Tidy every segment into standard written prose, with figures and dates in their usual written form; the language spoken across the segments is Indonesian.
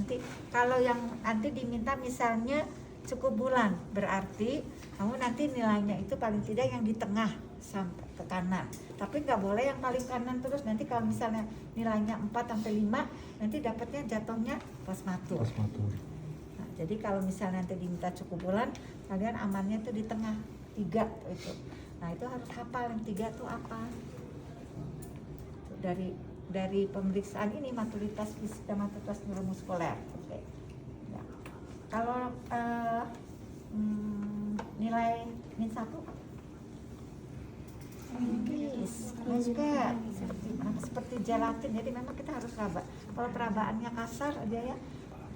nanti kalau yang nanti diminta misalnya cukup bulan, berarti kamu nanti nilainya itu paling tidak yang di tengah sampai ke kanan, tapi nggak boleh yang paling kanan terus. Nanti kalau misalnya nilainya 4-5 nanti dapatnya jatuhnya posmatur. Nah, jadi kalau misalnya nanti diminta cukup bulan, kalian amannya tuh di tengah 3 itu. Nah itu harus hafal yang 3 tuh apa. Dari pemeriksaan ini maturitas fisik dan maturitas neuromuskuler. Oke. Ya. Kalau nilai -1 seperti gelatin, jadi memang kita harus raba. Kalau perabaannya kasar aja ya,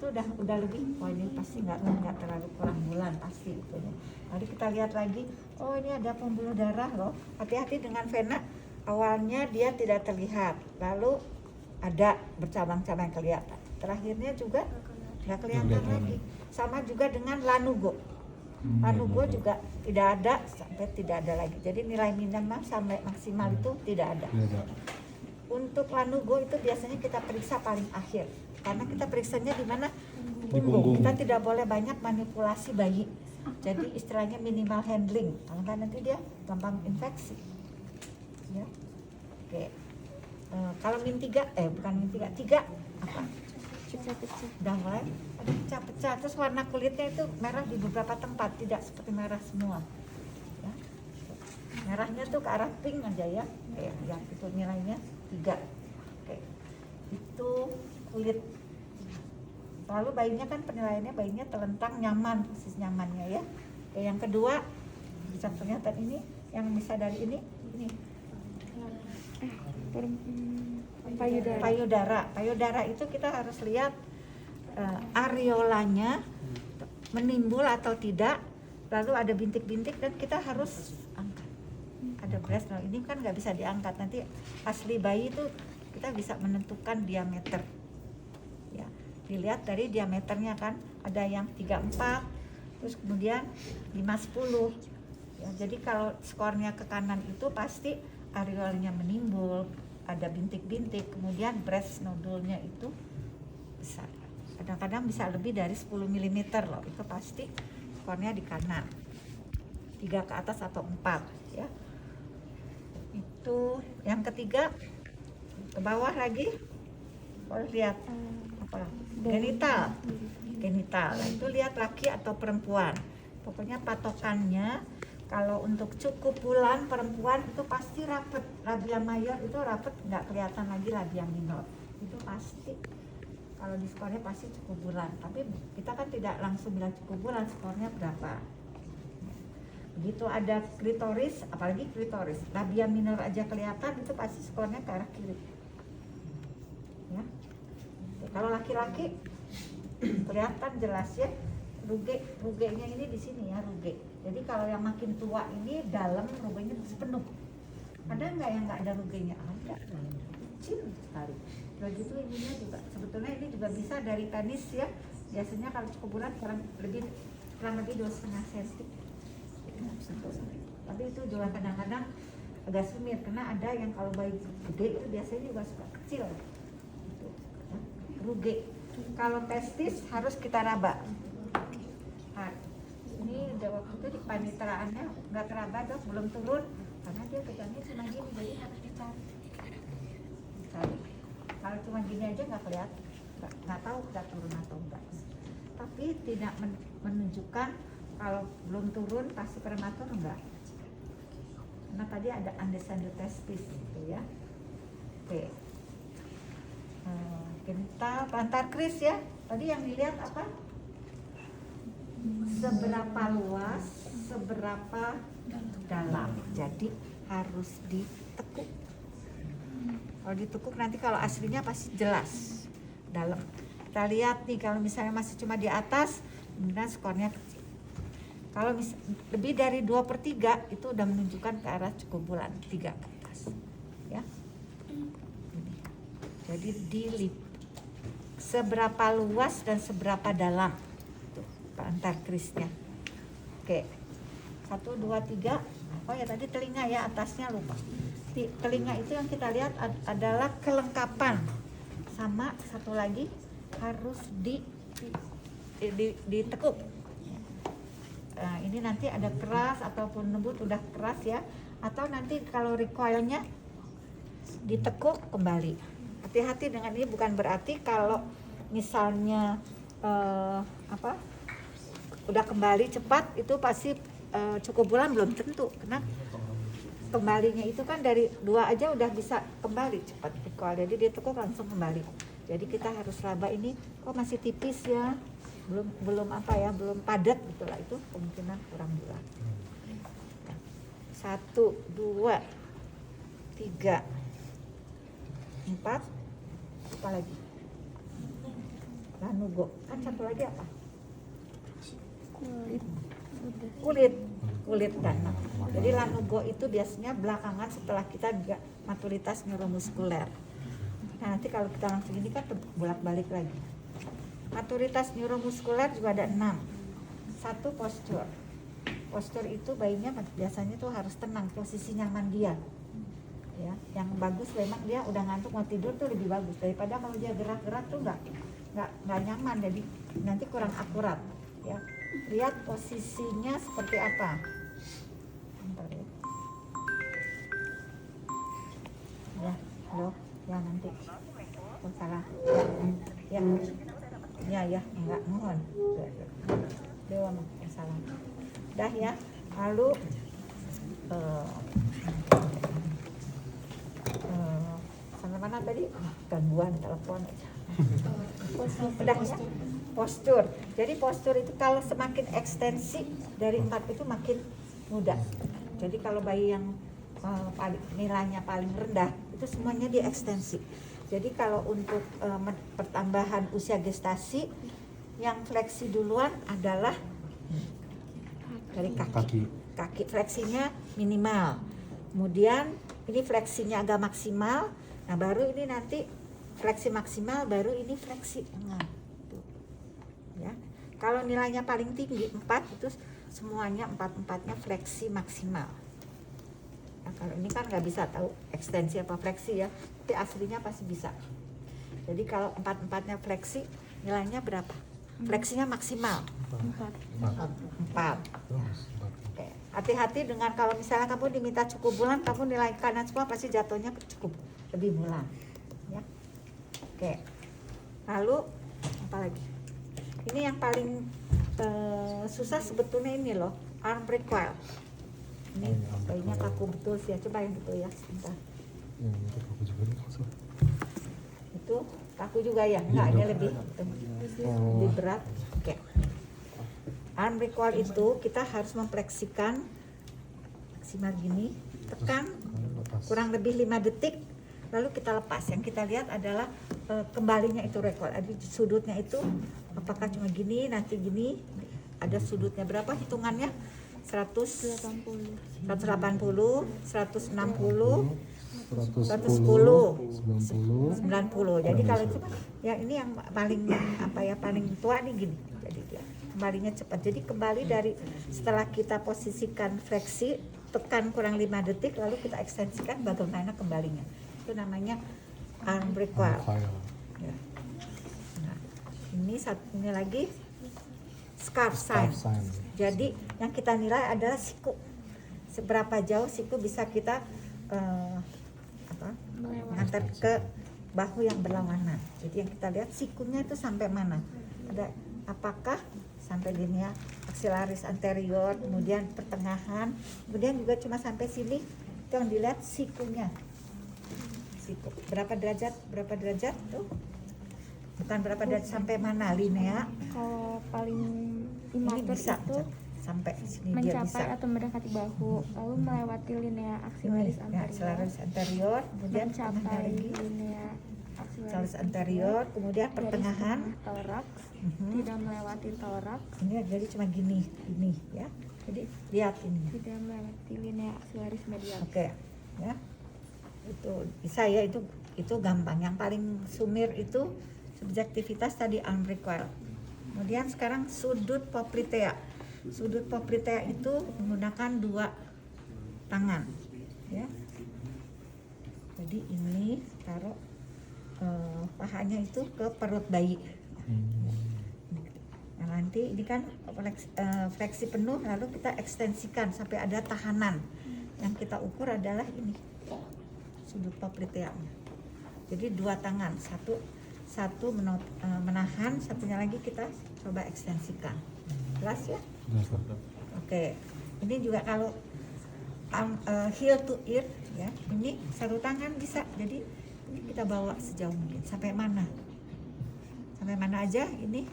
itu udah lebih, oh ini pasti nggak terlalu kurang bulan pasti itu ya. Jadi kita lihat lagi, oh ini ada pembuluh darah loh, hati-hati dengan vena. Awalnya dia tidak terlihat, lalu ada bercabang-cabang kelihatan, terakhirnya juga nggak kelihatan lagi. Sama juga dengan lanugo. Lanugo juga tidak ada sampai tidak ada lagi. Jadi nilai minimal sampai maksimal itu tidak ada. Untuk lanugo itu biasanya kita periksa paling akhir, karena kita periksanya di mana? Punggung. Kita tidak boleh banyak manipulasi bayi. Jadi istilahnya minimal handling, karena nanti dia gampang infeksi. Ya. Oke. Kalau -3 bukan -3 apa? Pecah-pecah. Udah mulai ada pecah-pecah. Terus warna kulitnya itu merah di beberapa tempat, tidak seperti merah semua. Ya. Merahnya tuh ke arah pink aja ya. Ya itu nilainya 3. Oke. Itu kulit. Lalu bayinya kan penilaiannya bayinya terlentang nyaman, posisi nyamannya ya. Oke, yang kedua bisa kelihatan ini, yang bisa dari ini. Payudara itu kita harus lihat areolanya menimbul atau tidak, lalu ada bintik-bintik dan kita harus angkat. Ada breast, nah ini kan nggak bisa diangkat, nanti asli bayi itu kita bisa menentukan diameter. Ya, dilihat dari diameternya kan, ada yang 34, terus kemudian 5-10. Ya, jadi kalau skornya ke kanan itu pasti areolnya menimbul, ada bintik-bintik, kemudian breast nodulnya itu besar. Kadang-kadang bisa lebih dari 10 mm loh, itu pasti skornya di kanan. 3 ke atas atau 4 ya. Itu yang ketiga, ke bawah lagi. Boleh lihat apa? Genital. Nah, itu lihat laki atau perempuan. Pokoknya patokannya kalau untuk cukup bulan perempuan itu pasti rapet, labia mayor itu rapet, nggak kelihatan lagi labia minor. Itu pasti. Kalau di skornya pasti cukup bulan. Tapi kita kan tidak langsung bilang cukup bulan, skornya berapa. Begitu ada klitoris, apalagi klitoris, labia minor aja kelihatan, itu pasti skornya ke arah kiri. Ya. Kalau laki-laki kelihatan jelas ya. Rugenya ini di sini ya, ruge. Jadi kalau yang makin tua ini dalam rugenya penuh. Ada nggak yang nggak ada rugenya? Ada, kecil sekali. Begitu ininya juga. Sebetulnya ini juga bisa dari penis ya. Biasanya kalau cukup bulan kurang lebih 2,5 cm. Tapi itu juga kadang-kadang agak sumir, karena ada yang kalau bayi gede itu biasanya juga suka kecil. Gitu. Ruge. Kalau testis harus kita raba. Nah, ini udah waktu itu di panitraannya nggak teraba dok, belum turun karena dia pegangnya cuma gini, jadi harus ditarik. Kalau cuma gini aja nggak kelihatan, nggak tahu udah turun atau enggak. Tapi tidak menunjukkan kalau belum turun pasti prematur enggak. Karena tadi ada undescended testis gitu ya. Oke. Genital, plantar kris ya. Tadi yang dilihat apa? Seberapa luas, seberapa dalam. Jadi harus ditekuk. Kalau ditekuk nanti kalau aslinya pasti jelas dalam. Kita lihat nih, kalau misalnya masih cuma di atas, kemudian skornya kecil. Kalau lebih dari 2/3 itu udah menunjukkan ke arah cukup bulan, 3 ke atas. Ya. Jadi dilip. Seberapa luas dan seberapa dalam. Antar krisnya. Oke. 1, 2, 3. Oh ya tadi telinga ya, atasnya lupa. Telinga itu yang kita lihat adalah kelengkapan. Sama satu lagi harus ditekuk. Nah, ini nanti ada keras ataupun lembut, udah keras ya, atau nanti kalau recoilnya ditekuk kembali. Hati-hati dengan ini, bukan berarti kalau misalnya udah kembali cepat itu pasti cukup bulan, belum tentu, karena kembalinya itu kan dari 2 aja udah bisa kembali cepat recoil, jadi ditekuk langsung kembali. Jadi kita harus raba ini, kok masih tipis ya, belum padat gitulah, itu kemungkinan kurang bulan. 1, 2, 3, 4, apa lagi? Lanugo. Kan satu lagi apa? Kulit kan. Jadi lanugo itu biasanya belakangan setelah kita juga maturitas neuromuskuler. Nah, nanti kalau kita langsung ini kan bolak-balik lagi. Maturitas neuromuskuler juga ada 6. 1, postur. Postur itu bayinya biasanya tuh harus tenang, posisi nyaman dia. Ya, yang bagus memang dia udah ngantuk mau tidur tuh lebih bagus daripada kalau dia gerak-gerak tuh nggak nyaman, jadi nanti kurang akurat ya. Lihat posisinya seperti apa. Ya, halo, ya nanti. Oh, salah. Ya, enggak mohon. Dewa ya salah. Dah ya. Lalu sampai mana tadi? Gangguan telepon aja. Udah ya? Postur. Jadi postur itu kalau semakin ekstensi dari 4 itu makin mudah. Jadi kalau bayi yang nilainya paling rendah itu semuanya diekstensi. Jadi kalau untuk pertambahan usia gestasi, yang fleksi duluan adalah dari kaki fleksinya minimal. Kemudian ini fleksinya agak maksimal. Nah, baru ini nanti fleksi maksimal, baru ini fleksi lengan. Ya. Kalau nilainya paling tinggi 4 itu semuanya 4-4-nya fleksi maksimal. Nah, kalau ini kan nggak bisa tahu ekstensi apa fleksi ya, tapi aslinya pasti bisa. Jadi kalau 4-4-nya fleksi, nilainya berapa? Fleksinya maksimal 4. Oke. Hati-hati dengan kalau misalnya kamu diminta cukup bulan, kamu nilai kanan semua pasti jatuhnya cukup lebih bulan. Ya. Oke. Lalu apa lagi? Ini yang paling susah sebetulnya ini loh, arm recoil. Ini bayinya kaku betul sih ya, coba yang betul ya, sebentar. Itu kaku juga ya? Enggak, ini lebih berat. Oke. Arm recoil itu kita harus mempleksikan maksimal gini, tekan kurang lebih 5 detik, lalu kita lepas. Yang kita lihat adalah kembalinya itu recoil. Jadi sudutnya itu apakah cuma gini, nanti gini, ada sudutnya berapa hitungannya? 180, 160, 110, 90. Jadi kalau itu ya ini yang paling paling tua nih gini. Jadi dia kembalinya cepat. Jadi kembali dari setelah kita posisikan fleksi, tekan kurang 5 detik, lalu kita ekstensikan bagaimana kembalinya. Itu namanya arm recoil. Ya. Nah, ini lagi scarf sign. Jadi yang kita nilai adalah siku. Seberapa jauh siku bisa kita mengantar ke bahu yang berlawanan. Jadi yang kita lihat sikunya itu sampai mana? Ada apakah sampai gini ya, axillaris anterior, kemudian pertengahan, kemudian juga cuma sampai sini. Itu yang dilihat sikunya. Siku. Berapa derajat tuh? Bukan berapa derajat, sampai mana linea? Kalau paling ini bisa itu sampai sini dia bisa mencapai atau mendekati bahu, lalu melewati linea axillaris anterior, axillaris anterior, kemudian mencapai linea axillaris anterior, kemudian pertengahan toraks, tidak melewati toraks. Ini jadi cuma gini ya. Jadi lihat ini. Tidak melewati linea axillaris medial. Oke, ya. Itu bisa ya, itu gampang. Yang paling sumir itu subjektivitas tadi arm recoil. Kemudian sekarang sudut poplitea. Sudut poplitea itu menggunakan 2 tangan, ya. Jadi ini taruh pahanya itu ke perut bayi. Nah, nanti ini kan fleksi penuh, lalu kita ekstensikan sampai ada tahanan. Yang kita ukur adalah ini sudut popliteanya. Jadi 2 tangan, satu menahan, satunya lagi kita coba ekstensikan. Jelas ya? Oke. Ini juga kalau heel to ear ya, ini 1 tangan bisa. Jadi ini kita bawa sejauh mungkin. Sampai mana? Sampai mana aja ini?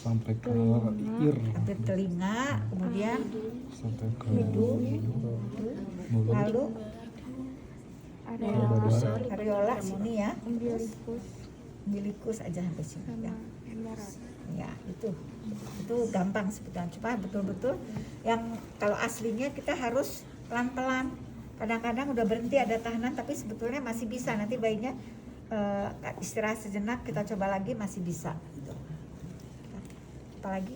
Sampai ke ear, Sampai telinga, kemudian sampai ke hidung, mulut, lalu Ada areola sini ya, umbilikus umbilikus aja sampai sini sama ya. femoral. Ya itu gampang sebetulnya, cuma betul-betul yang kalau aslinya kita harus pelan-pelan. Kadang-kadang udah berhenti ada tahanan, tapi sebetulnya masih bisa. Nanti bayinya istirahat sejenak, kita coba lagi masih bisa. Gitu. Apalagi?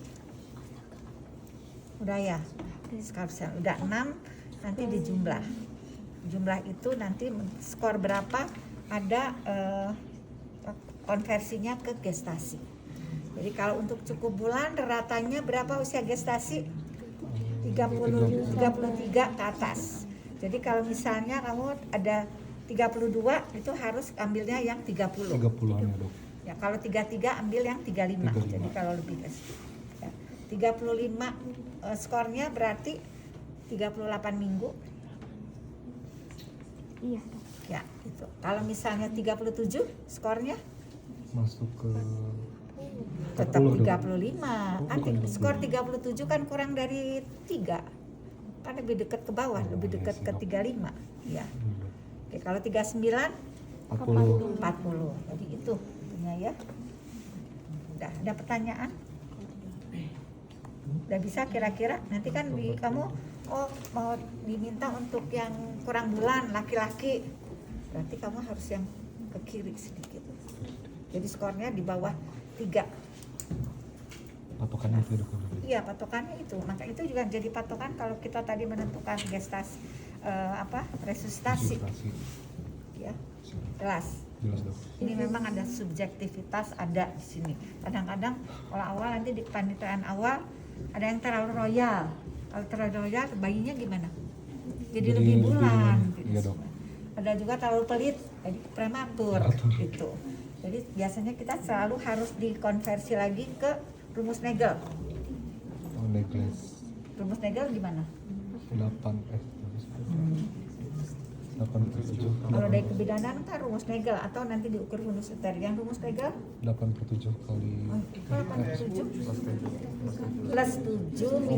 Udah ya, sekarang udah 6, nanti dijumlah. Jumlah itu nanti skor berapa, ada konversinya ke gestasi. Jadi kalau untuk cukup bulan ratanya berapa usia gestasi? 33 ke atas. Jadi kalau misalnya kamu ada 32 itu harus ambilnya yang 30. 30-an ya dok. Ya, kalau 33 ambil yang 35. 35. Jadi kalau lebih ke situ. Ya, 35 skornya berarti 38 minggu. Iya dok. Ya, itu. Kalau misalnya 37 skornya Masuk ke tetap 40, Dok. 35. Kan bukan skor 37 kan kurang dari 3. Kan lebih dekat ke bawah, lebih dekat ke 35. Ya. Oke, kalau 39 40. 40. Jadi itu punya ya. Udah, ada pertanyaan? Udah bisa kira-kira? Nanti kan kamu mau diminta untuk yang kurang bulan laki-laki. Berarti kamu harus yang ke kiri sedikit. Jadi skornya di bawah 3. Patokannya itu dok. Iya, patokannya itu. Maka itu juga jadi patokan kalau kita tadi menentukan resusitasi. Ya. Jelas. Jelas dok. Ini memang ada subjektivitas ada di sini. Kadang-kadang awal-awal nanti di kepanitiaan awal ada yang terlalu royal. Kalau terlalu royal bayinya gimana? Jadi lebih bulan. Iya dok. Ada juga terlalu pelit, jadi prematur gitu. Jadi biasanya kita selalu harus dikonversi lagi ke rumus Nagel. Oh, necklace. Rumus Nagel gimana? 87. Kalau dari kebidanan kan rumus Nagel atau nanti diukur unisiter. Yang rumus Nagel 87 kali 87 plus 7